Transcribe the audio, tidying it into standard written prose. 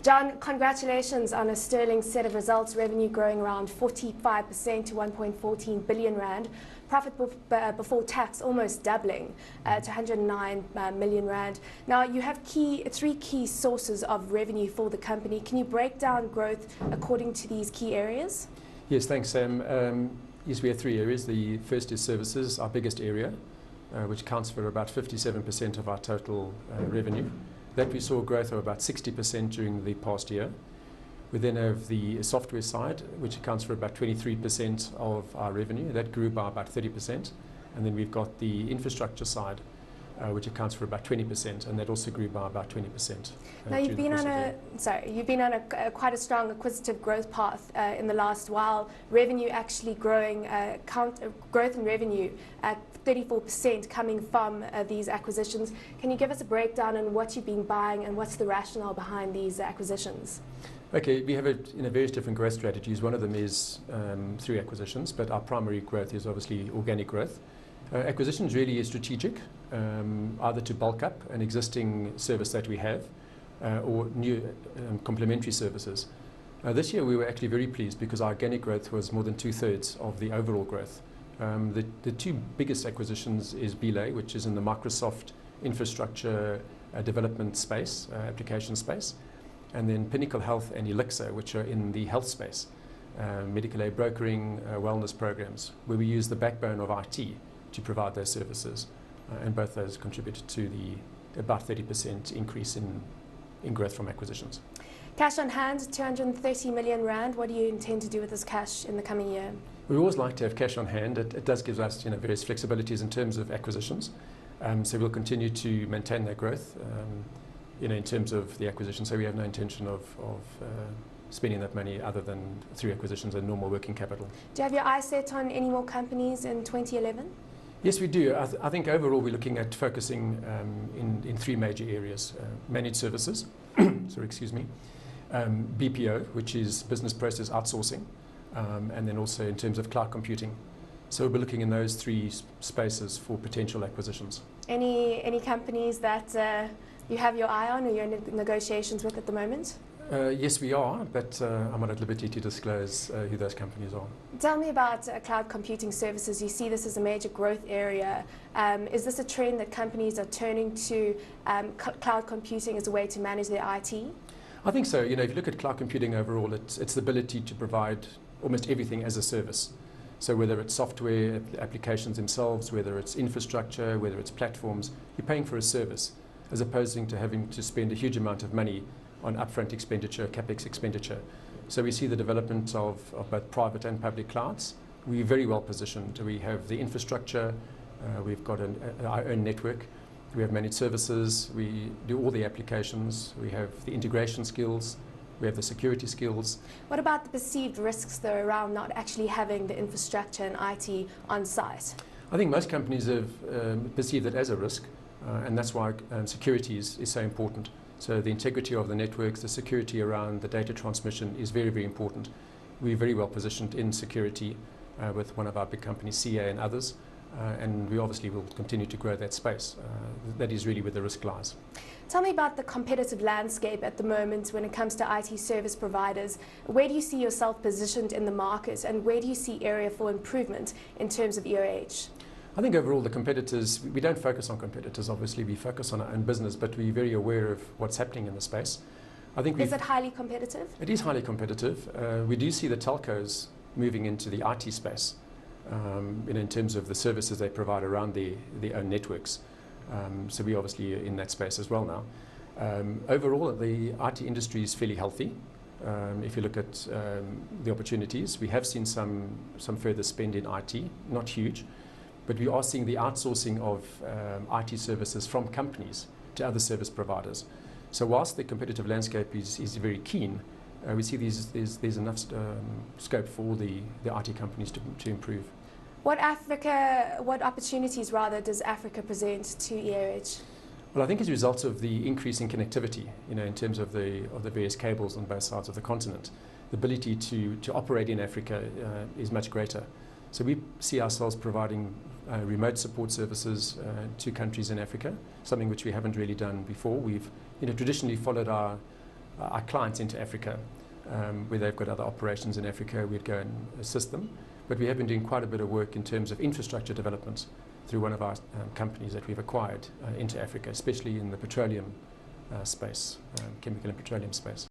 John, congratulations on a sterling set of results, revenue growing around 45% to 1.14 billion rand, profit before tax almost doubling to 109 million rand. Now, you have three key sources of revenue for the company. Can you break down growth according to these key areas? Yes, thanks, Sam. Yes, we have three areas. The first is services, our biggest area, which accounts for about 57% of our total revenue. That we saw growth of about 60% during the past year. We then have the software side, which accounts for about 23% of our revenue. That grew by about 30%. And then we've got the infrastructure side, which accounts for about 20%, and that also grew by about 20%. Now you've been on a quite a strong acquisitive growth path in the last while. Revenue actually growing, growth in revenue at 34% coming from these acquisitions. Can you give us a breakdown on what you've been buying and what's the rationale behind these acquisitions? Okay, we have various different growth strategies. One of them is through acquisitions, but our primary growth is obviously organic growth. Acquisitions really is strategic, either to bulk up an existing service that we have or new complementary services. This year we were actually very pleased because our organic growth was more than 2/3 of the overall growth. The two biggest acquisitions is Belay, which is in the Microsoft infrastructure development space, application space, and then Pinnacle Health and Elixir, which are in the health space, medical aid brokering, wellness programs, where we use the backbone of IT to provide those services. And both those contributed to the about 30% increase in growth from acquisitions. Cash on hand, 230 million rand. What do you intend to do with this cash in the coming year? We always like to have cash on hand. It does give us various flexibilities in terms of acquisitions. So we'll continue to maintain that growth in terms of the acquisition. So we have no intention of spending that money other than through acquisitions and normal working capital. Do you have your eyes set on any more companies in 2011? Yes, we do. I think overall we're looking at focusing in three major areas. Managed services, BPO, which is business process outsourcing, and then also in terms of cloud computing. So we'll be looking in those three spaces for potential acquisitions. Any companies that you have your eye on or you're in negotiations with at the moment? Yes, we are, but I'm not at liberty to disclose who those companies are. Tell me about cloud computing services. You see this as a major growth area. Is this a trend that companies are turning to cloud computing as a way to manage their IT? I think so. If you look at cloud computing overall, it's the ability to provide almost everything as a service. So whether it's software, applications themselves, whether it's infrastructure, whether it's platforms, you're paying for a service, as opposed to having to spend a huge amount of money on upfront expenditure, capex expenditure. So we see the development of both private and public clouds. We're very well positioned. We have the infrastructure, we've got our own network, we have managed services, we do all the applications, we have the integration skills, we have the security skills. What about the perceived risks though around not actually having the infrastructure and IT on site? I think most companies have perceived it as a risk, and that's why security is so important. So the integrity of the networks, the security around the data transmission is very, very important. We're very well positioned in security with one of our big companies, CA and others, and we obviously will continue to grow that space. That is really where the risk lies. Tell me about the competitive landscape at the moment when it comes to IT service providers. Where do you see yourself positioned in the market, and where do you see area for improvement in terms of EOH? I think overall the competitors, we don't focus on competitors, obviously we focus on our own business, but we're very aware of what's happening in the space. Is it highly competitive? It is highly competitive. We do see the telcos moving into the IT space in terms of the services they provide around their own networks. So we obviously are in that space as well now. Overall the IT industry is fairly healthy. If you look at the opportunities, we have seen some further spend in IT, not huge. But we are seeing the outsourcing of IT services from companies to other service providers. So whilst the competitive landscape is very keen, we see there's enough scope for all the IT companies to improve. What opportunities rather does Africa present to EOH? Well, I think as a result of the increase in connectivity, in terms of the various cables on both sides of the continent, the ability to operate in Africa is much greater. So we see ourselves providing remote support services to countries in Africa, something which we haven't really done before. We've traditionally followed our our clients into Africa, where they've got other operations in Africa. We'd go and assist them. But we have been doing quite a bit of work in terms of infrastructure development through one of our companies that we've acquired into Africa, especially in the petroleum space, chemical and petroleum space.